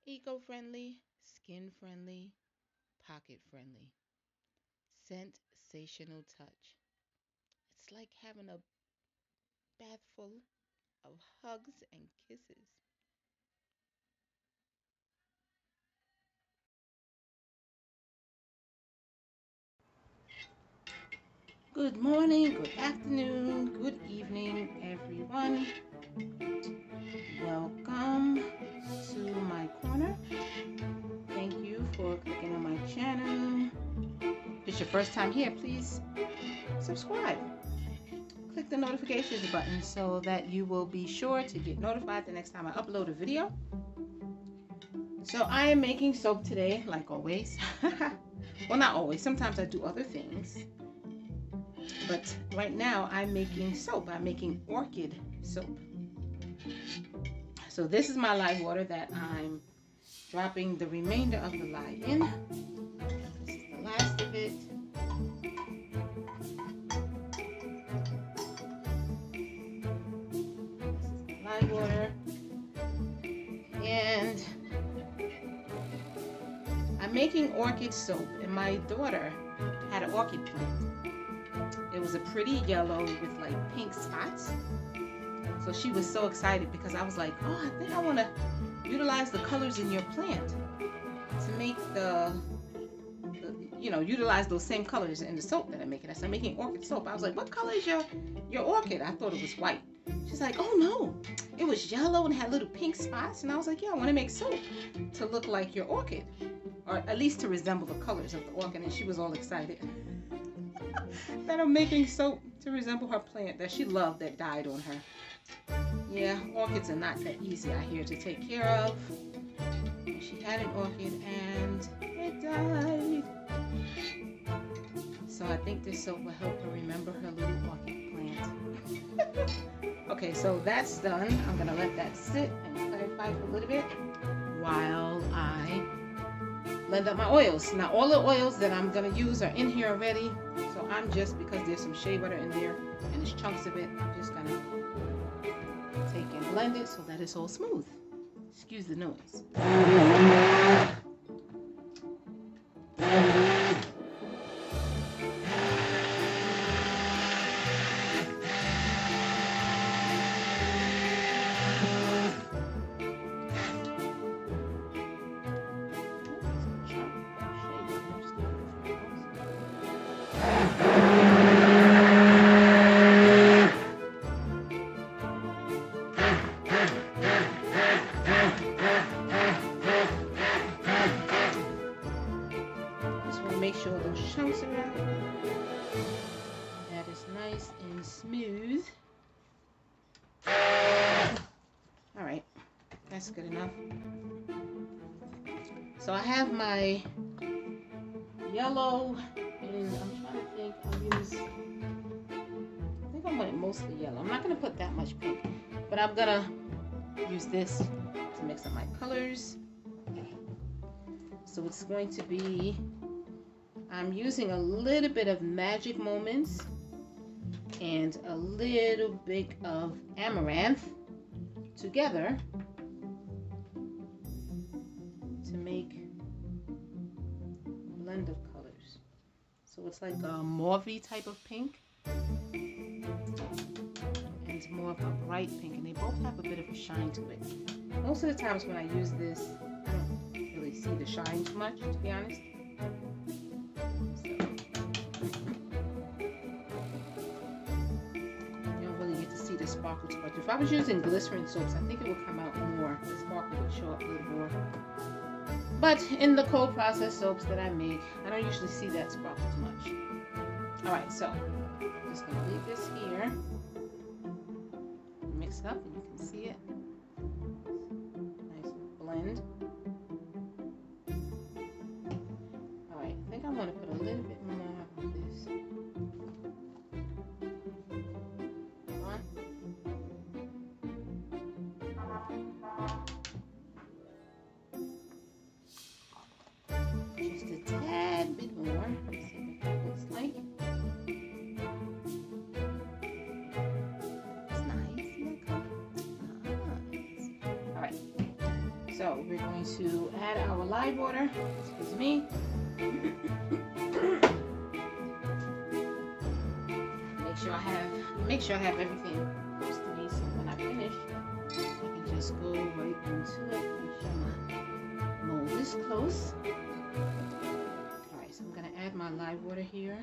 Eco-friendly, skin-friendly, pocket-friendly. Sensational touch. It's like having a bath full of hugs and kisses. Good morning, good afternoon, good evening, everyone. Welcome to my corner. Thank you for clicking on my channel. If it's your first time here, please subscribe. Click the notifications button so that you will be sure to get notified the next time I upload a video. So I am making soap today, like always. Well, not always. Sometimes I do other things. But right now I'm making soap. I'm making Orchid soap. So this is my lye water that I'm dropping the remainder of the lye in. This is the last of it. This is the lye water. And I'm making orchid soap, and my daughter had an orchid plant. It was a pretty yellow with like pink spots. So she was so excited because I was like, oh, I think I want to utilize the colors in your plant to make utilize those same colors in the soap that I'm making. I said, I'm making orchid soap. I was like, what color is your orchid? I thought it was white. She's like, oh no, it was yellow and had little pink spots. And I was like, yeah, I want to make soap to look like your orchid, or at least to resemble the colors of the orchid. And she was all excited that I'm making soap to resemble her plant that she loved that died on her. Yeah, orchids are not that easy, I hear, to take care of. She had an orchid and it died. So I think this soap will help her remember her little orchid plant. Okay, so that's done. I'm going to let that sit and clarify for a little bit while I blend up my oils. Now all the oils that I'm going to use are in here already. So I'm just, because there's some shea butter in there and there's chunks of it, I'm just going to take and blend it so that it's all smooth. Excuse the noise. Make sure those chunks are out. That is nice and smooth. All right, that's good enough. So I have my yellow, and I'm trying to think, I think I want it mostly yellow. I'm not going to put that much pink, but I'm going to use this to mix up my colors. So it's going to be, I'm using a little bit of Magic Moments and a little bit of Amaranth together to make a blend of colors. So it's like a mauve-y type of pink and more of a bright pink, and they both have a bit of a shine to it. Most of the times when I use this, I don't really see the shine too much, to be honest. Sparkle too much. If I was using glycerin soaps, I think it would come out more. The sparkle would show up a little more. But in the cold process soaps that I make, I don't usually see that sparkle too much. Alright, so I'm just going to leave this here. Mix it up and you can see it. Nice blend. Alright, I think I want to put a little bit more of this. Just a tad bit more. Let's see what that looks like. It's nice. See that color? So we're going to add our lye water. Excuse me. Make sure I have everything close to me, so when I finish, I can just go right into it. Make sure my mold is close. Alright, so I'm gonna add my lye water here.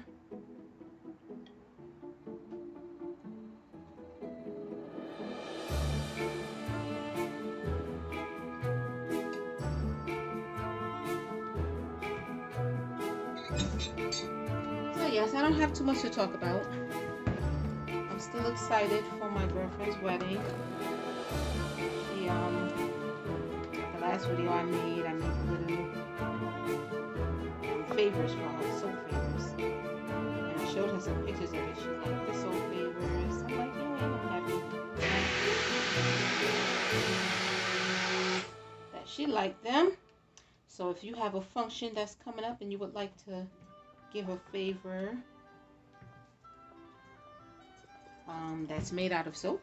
So yes, I don't have too much to talk about. I'm still excited for my girlfriend's wedding. She, the last video I made little favors for her, soap favors. And I showed her some pictures of it. She liked the soap favors. I'm like, yeah, I'm happy that she liked them. So if you have a function that's coming up and you would like to give a favor that's made out of soap,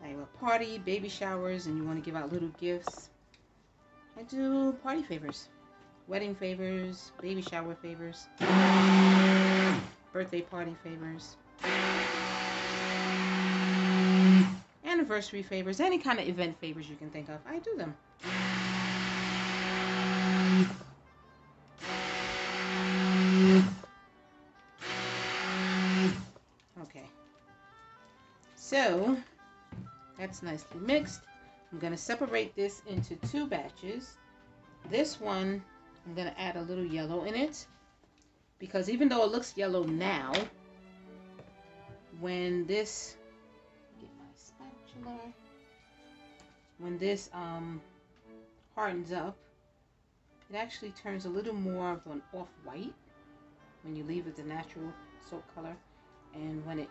like a party, baby showers, and you want to give out little gifts, I do party favors, wedding favors, baby shower favors, birthday party favors, anniversary favors, any kind of event favors you can think of. I do them. Okay, so that's nicely mixed. I'm going to separate this into 2 batches. This one, I'm going to add a little yellow in it, because even though it looks yellow now, when this, get my spatula, when this hardens up, it actually turns a little more of an off-white when you leave it the natural soap color. And when it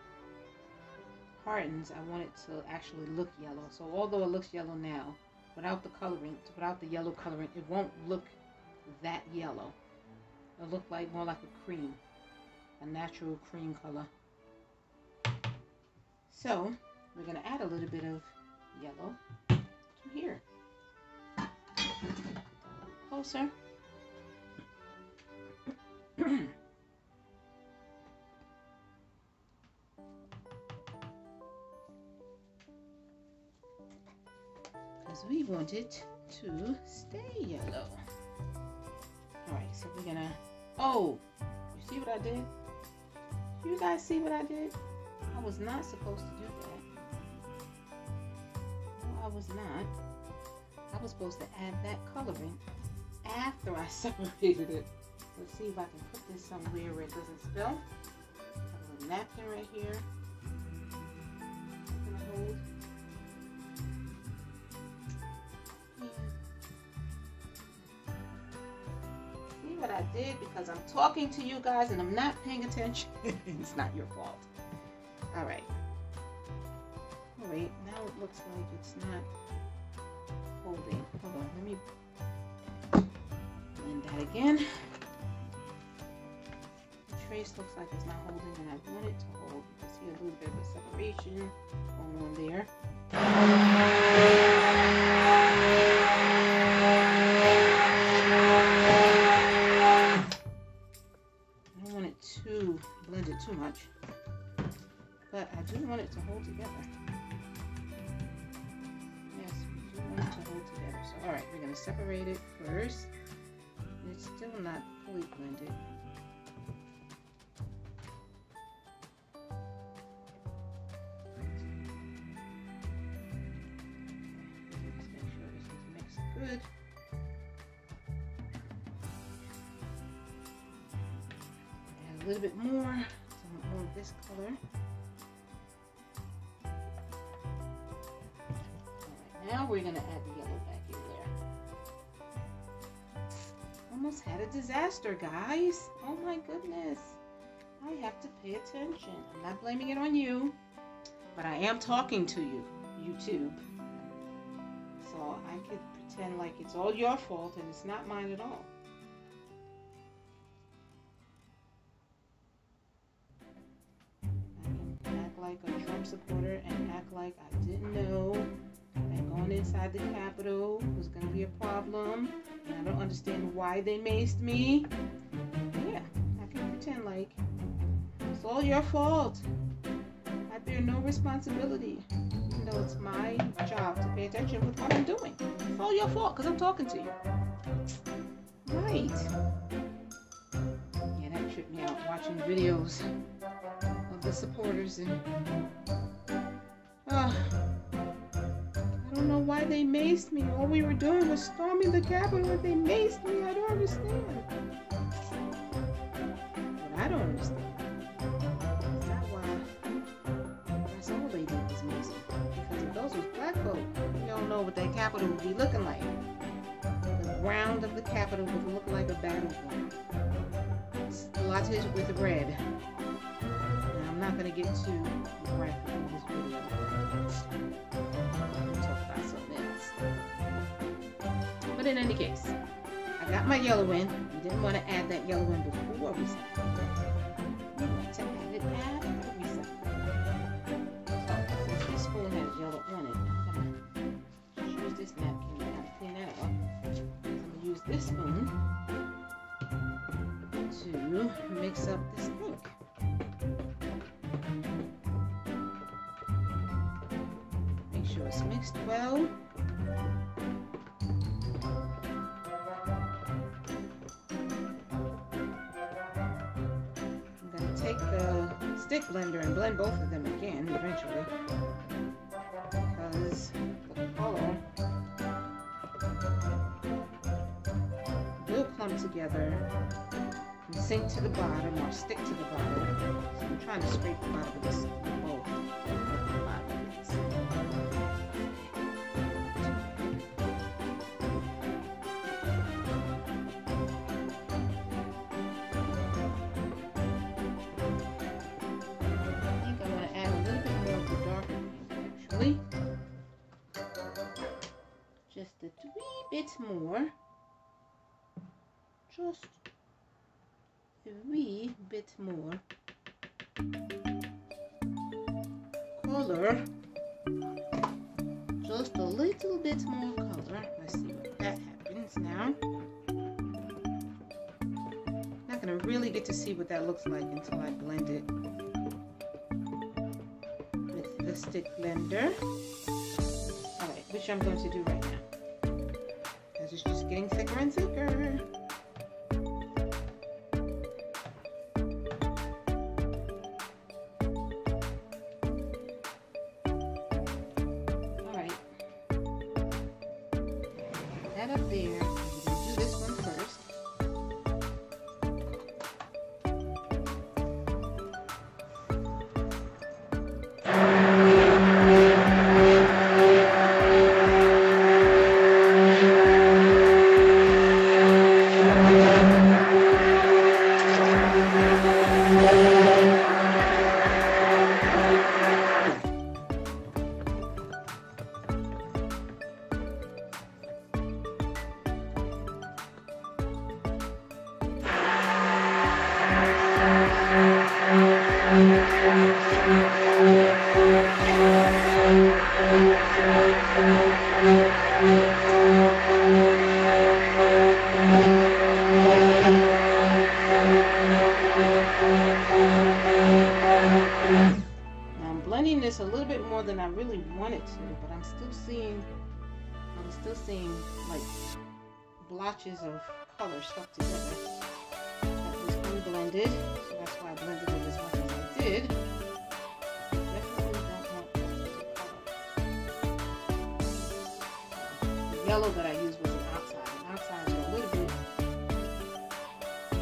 hardens, I want it to actually look yellow. So although it looks yellow now, without the coloring, without the yellow coloring, it won't look that yellow. It'll look like more like a cream, a natural cream color. So we're going to add a little bit of yellow to here. Closer. Because we want it to stay yellow. Alright, so we're gonna, oh, you see what I did? You guys see what I did? I was not supposed to do that. No, I was not. I was supposed to add that coloring after I separated it. Let's see if I can put this somewhere where it doesn't spill. I have a little napkin right here. I'm gonna hold. See what I did? Because I'm talking to you guys and I'm not paying attention. It's not your fault. All right. Oh, wait, now it looks like it's not holding. Hold on, let me blend that again. The trace looks like it's not holding, and I want it to hold. You can see a little bit of a separation going on there. I don't want it to blend it too much, but I do want it to hold together. Yes, we do want it to hold together. So, all right, we're going to separate it first. It's still not fully blended. Let's make sure this is mixed good. Add a little bit more, some more of this color. Now we're going to add the yellow back in there. Almost had a disaster, guys. Oh my goodness. I have to pay attention. I'm not blaming it on you, but I am talking to you, YouTube. So I could pretend like it's all your fault and it's not mine at all. I can act like a Trump supporter and act like I didn't know that going on inside the Capitol was going to be a problem. And I don't understand why they maced me. Yeah, I can pretend like it's all your fault. I bear no responsibility. Even though it's my job to pay attention with what I'm doing. It's all your fault because I'm talking to you. Right. Yeah, that tripped me out watching videos of the supporters and I don't know why they maced me. All we were doing was storming the Capitol and they maced me. I don't understand. What I don't understand is not why that's all they did was mace me. Because if those was black folk, we all know what that Capitol would be looking like. The ground of the Capitol would look like a battleground. Splattered with red. Now, I'm not going to get too graphic in this video. We'll talk about something else. But in any case, I got my yellow in. We didn't want to add that yellow in before we set it. We want to add it after we set it. So, since this spoon has yellow on it, I'm going to use this napkin to clean that up. I'm going to use this spoon to mix up this pink. Make sure it's mixed well. I'm going to take the stick blender and blend both of them again eventually because the color will come together and sink to the bottom or stick to the bottom. So I'm trying to scrape the bottom of this bowl. I think I'm going to add a little bit more of the darker pink actually. Just a wee bit more. Just a wee bit more color, just a little bit more color. Let's see what that happens now. Not gonna really get to see what that looks like until I blend it with the stick blender. Alright, which I'm going to do right now because it's just getting thicker and thicker. Up there, I'm going to do this one first. A little bit more than I really wanted to, but I'm still seeing like blotches of color stuck together. That was unblended, so that's why I blended it as much as I did. Definitely don't want the yellow that I used was an outside. And outsides are a little bit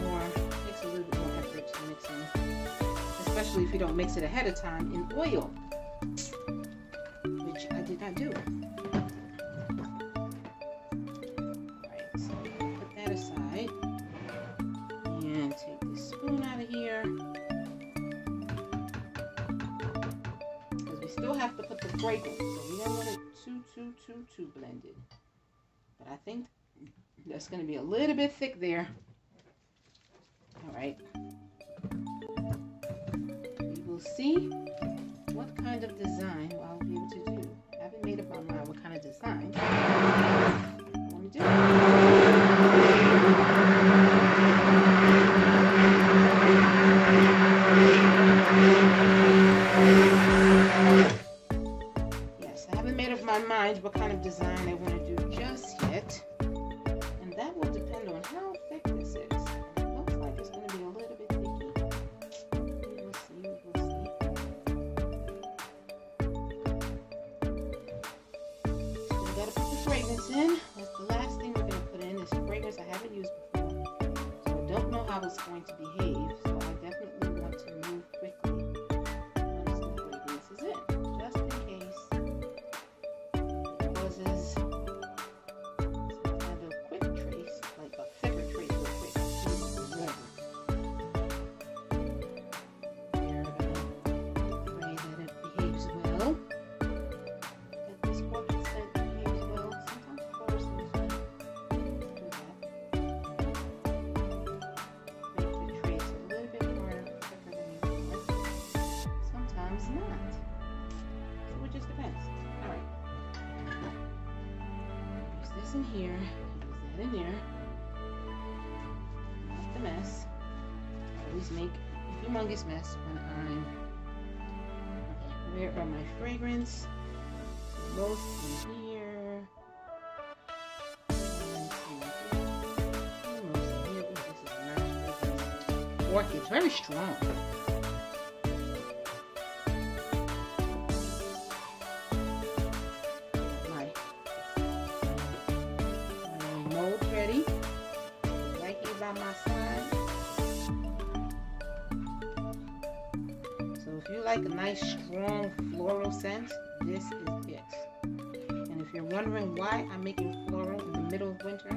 more, takes a little bit more effort to mix in, especially if you don't mix it ahead of time in oil, which I did not do. Alright, so put that aside and take this spoon out of here because we still have to put the fragrance, so we don't want it too blended. But I think that's going to be a little bit thick there. Alright. We will see what kind of design I'll be able to do. I haven't haven't made up my mind what kind of design I want to do. Yes, I haven't made up my mind what kind of design I want to do just yet. And that will depend on how thick this is. It looks like it's going to be a little bit thicky. We'll see, we'll see. So we got to put the fragrance in. That's the last thing we're going to put in is fragrance I haven't used before. So I don't know how it's going to behave. So I definitely want to move quickly once the fragrance is in. Just in case it causes in here, use that in there. Not the mess. I always make a humongous mess when I'm. Okay, where are my fragrance? Most in here. Most in here. Ooh, this is nice fragrance. Orchid, very strong. Ready, right here by my side. So if you like a nice strong floral scent, this is it. And if you're wondering why I'm making floral in the middle of winter,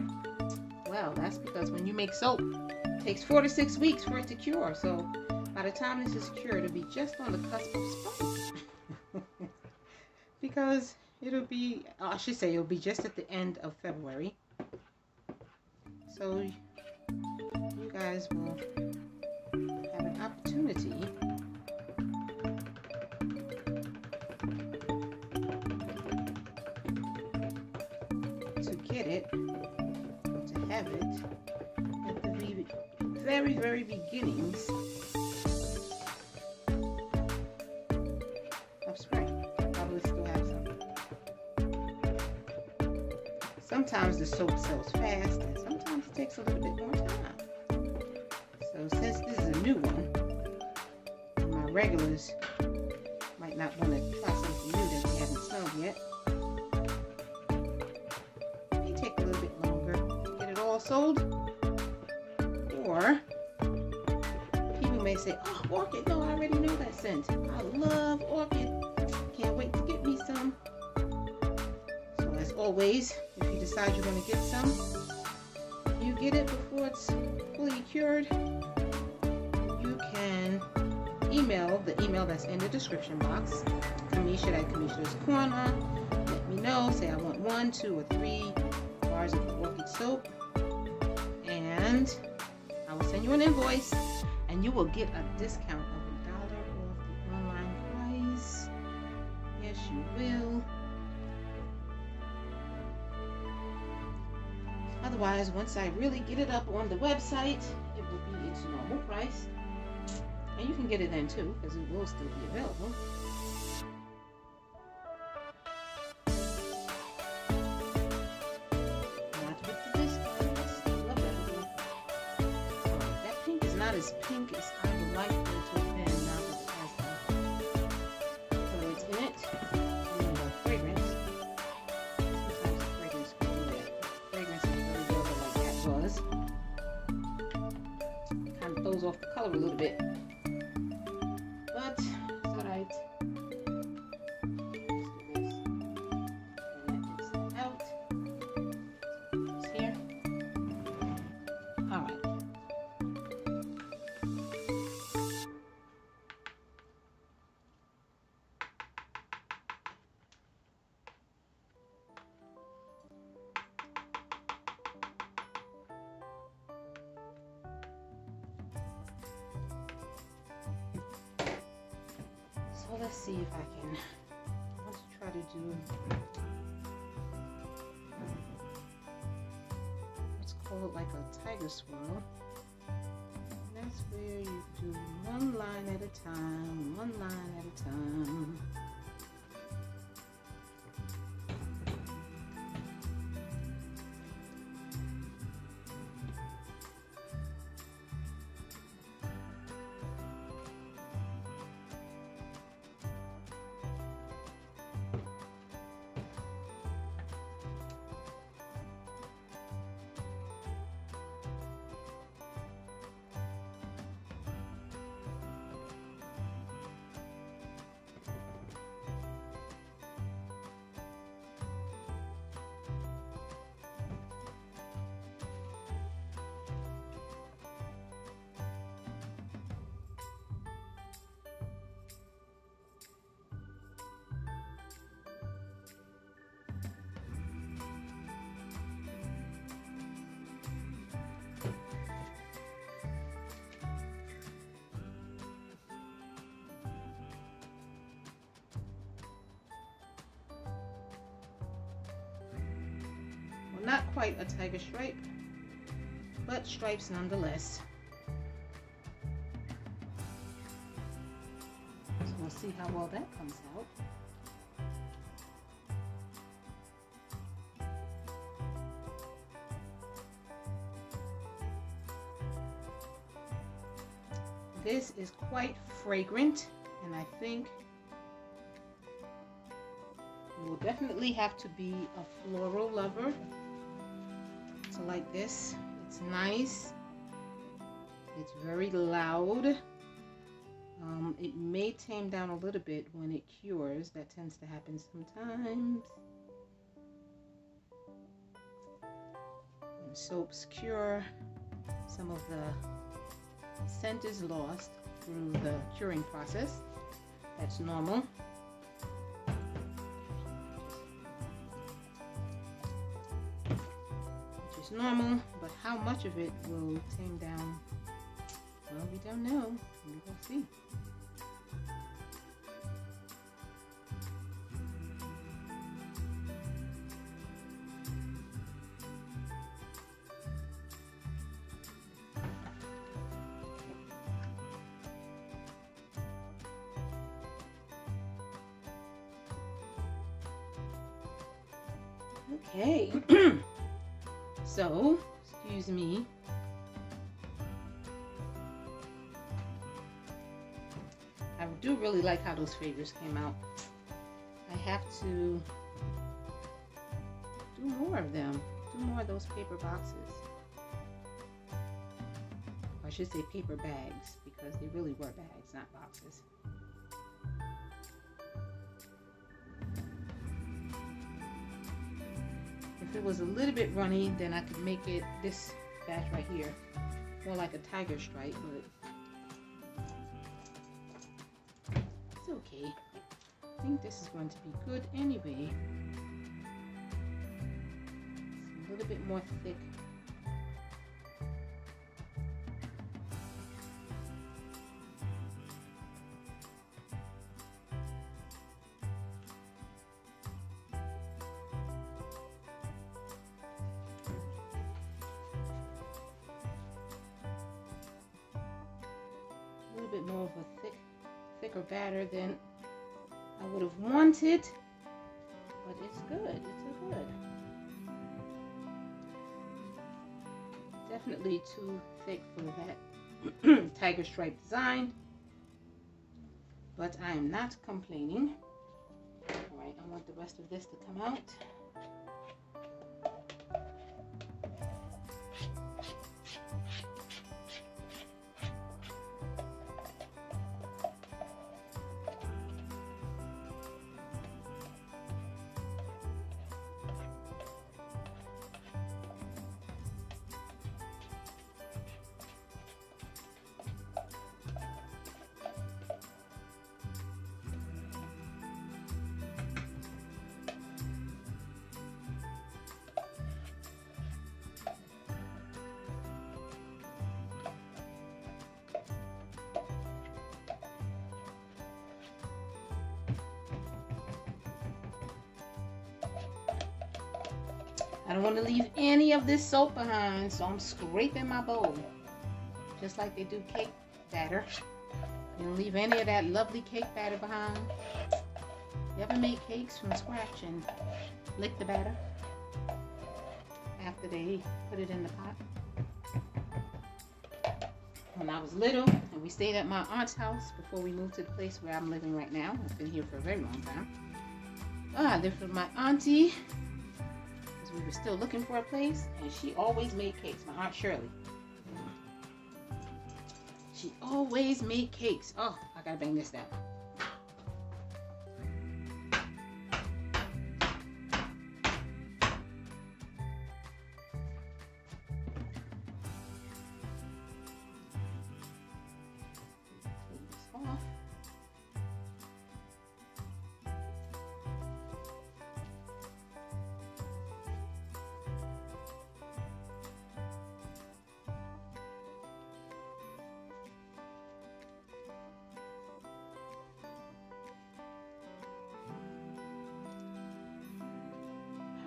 well, that's because when you make soap, it takes 4 to 6 weeks for it to cure. So by the time this is cured, it'll be just on the cusp of spring. Because it'll be, I should say, it'll be just at the end of February. So you guys will have an opportunity to get it, to have it at the very, very beginnings of spring. Probably still have some. Sometimes the soap sells fast, and sometimes it takes a little bit more time. So since this is a new one, and my regulars might not want to try something new that they haven't smelled yet, it may take a little bit longer to get it all sold. Or people may say, oh, Orchid, no, I already know that scent. I love Orchid. Can't wait to get me some. So as always, if you decide you're going to get some, you get it before it's fully cured, you can email the email that's in the description box, Kamisha@KamishaDoesCorner. Let me know, say I want 1, 2, or 3 bars of Orchid soap, and I will send you an invoice, and you will get a discount of $1 off the online price. Yes, you will. Otherwise, once I really get it up on the website, it will be its normal price. And you can get it then too, because it will still be available. Not with the discount. I still love that one. Alright, that pink is not as pink as I would like for it to have been now that it has the colors in it. And the fragrance. Sometimes the fragrance can do that. Fragrance is very good like that was. Kind of throws off the color a little bit. But it's alright. Out. It's here. Alright. So let's see if I can, let's try to to do, it's called like a tiger swirl. And that's where you do one line at a time, one line at a time. Not quite a tiger stripe, but stripes nonetheless. So we'll see how well that comes out. This is quite fragrant, and I think you will definitely have to be a floral lover to like this. It's nice. It's very loud. It may tame down a little bit when it cures. That tends to happen sometimes. When soaps cure, some of the scent is lost through the curing process. That's normal. Normal, but how much of it will tame down, well, we don't know. We will see. Okay. So, excuse me. I do really like how those favors came out. I have to do more of them. Do more of those paper boxes. I should say paper bags, because they really were bags, not boxes. If it was a little bit runny, then I could make it this batch right here more like a tiger stripe, but it's okay. I think this is going to be good anyway. It's a little bit more thick. Bit more of a thicker batter than I would have wanted, but it's good. It's good. Definitely too thick for that tiger stripe design, but I am not complaining. All right, I want the rest of this to come out. don't want to leave any of this soap behind, so I'm scraping my bowl. Just like they do cake batter. You don't leave any of that lovely cake batter behind. You ever made cakes from scratch and lick the batter after they put it in the pot? When I was little and we stayed at my aunt's house before we moved to the place where I'm living right now. I've been here for a very long time. I lived with my auntie because we were still looking for a place, and she always made cakes. My Aunt Shirley. She always made cakes. Oh, I gotta bang this down.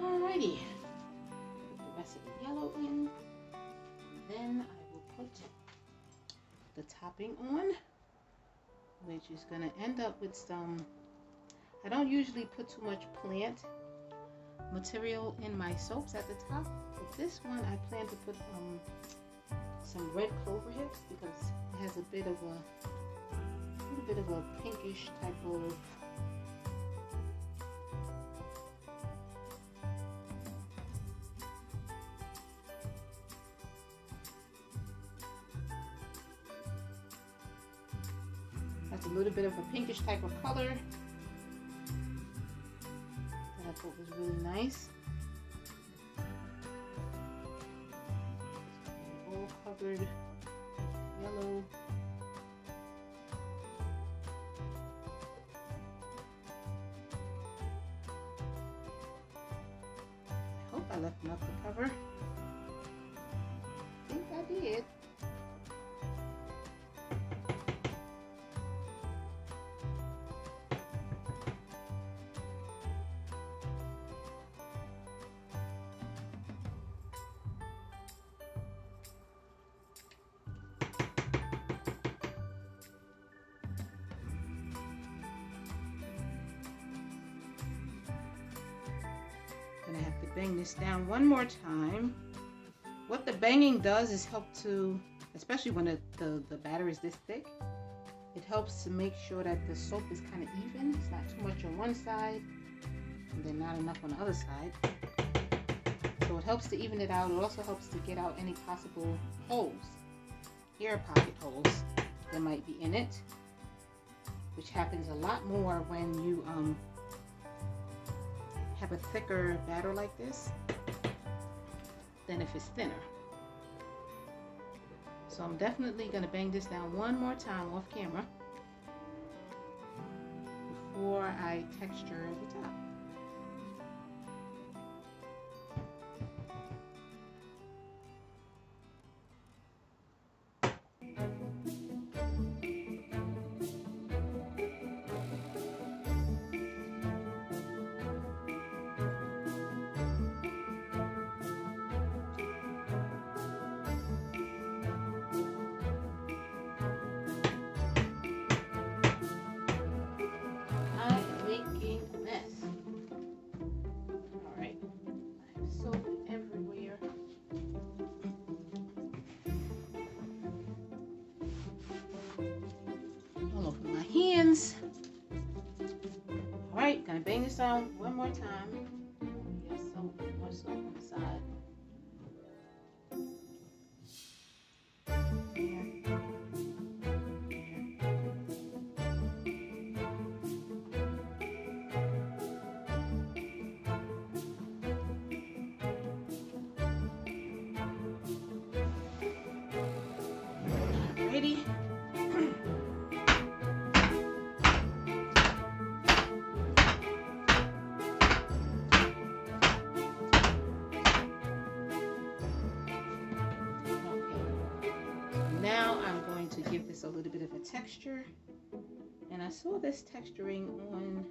Alrighty, put the rest of the yellow in, then I will put the topping on, which is going to end up with some, I don't usually put too much plant material in my soaps at the top, but this one I plan to put some red clover hips because it has a little bit of a pinkish type of pinkish type of color that I thought was really nice. All covered yellow. I hope I left enough to cover. I think I did. Gonna have to bang this down one more time. What the banging does is help to, especially when the batter is this thick, it helps to make sure that the soap is kind of even. It's not too much on one side and then not enough on the other side. So it helps to even it out. It also helps to get out any possible holes, air pocket holes that might be in it, which happens a lot more when you have a thicker batter like this than if it's thinner. So I'm definitely going to bang this down one more time off camera before I texture the top. Alright, gonna bang this on one more time. Yes, more soap on the side. Alrighty. Now I'm going to give this a little bit of a texture, and I saw this texturing on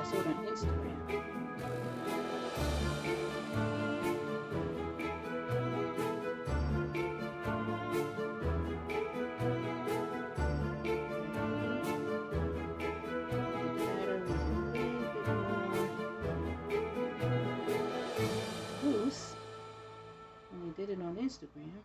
I saw it on Instagram. Did it on Instagram.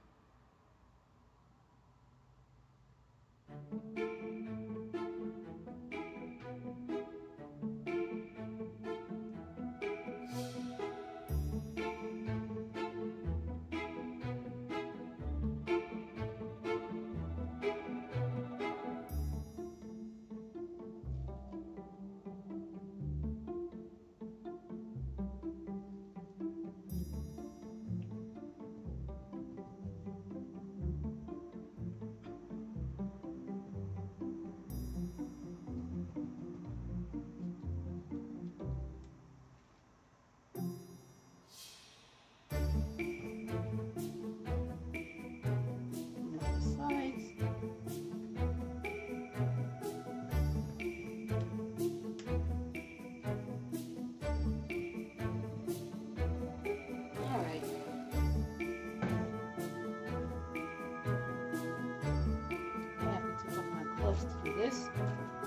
This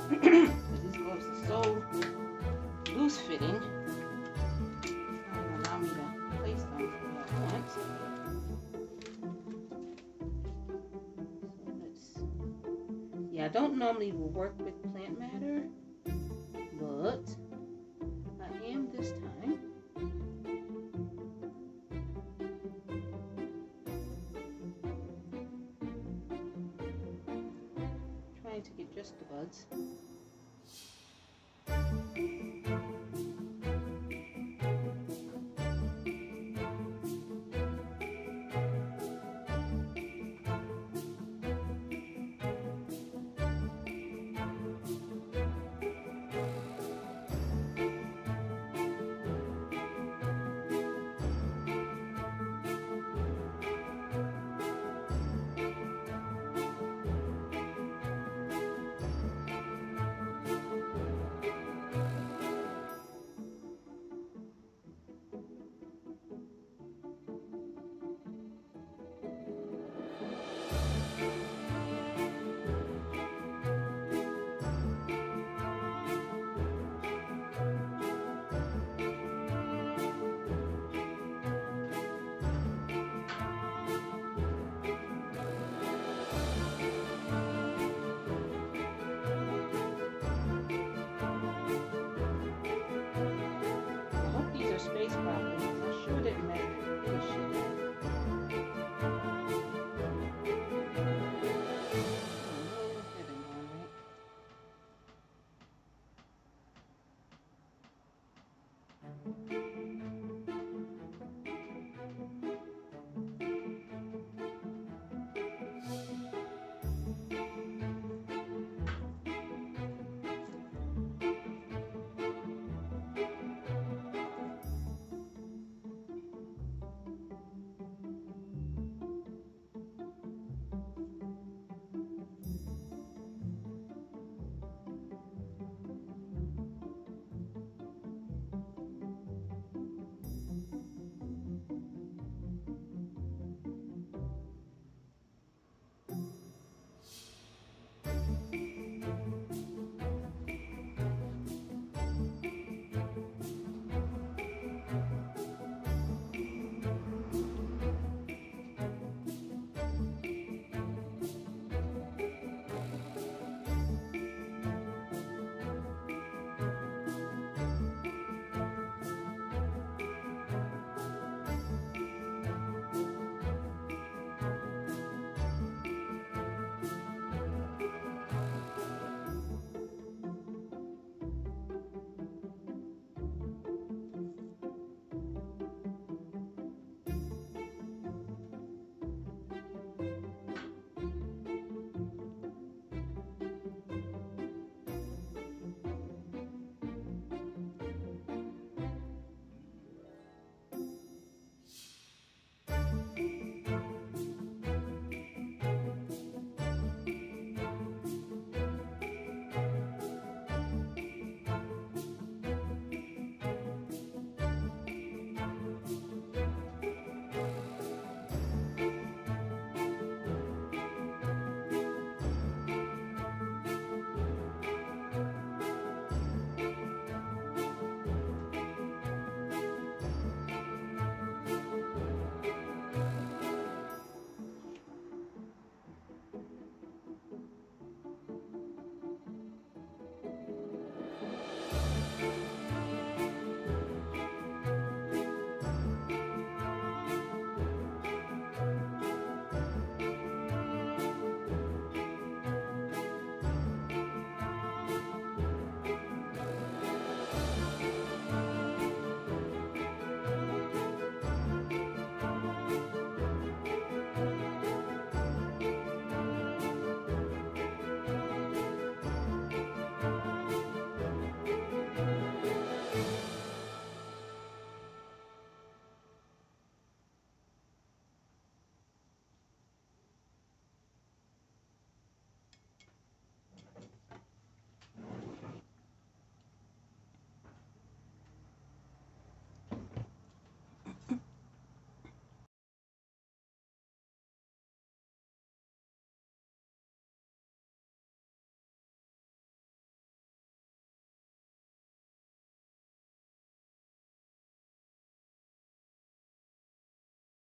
because these gloves are so loose fitting, it's not going to allow me to place them at once. So yeah, I don't normally work with plant matter, but I am this time. To get just the buds.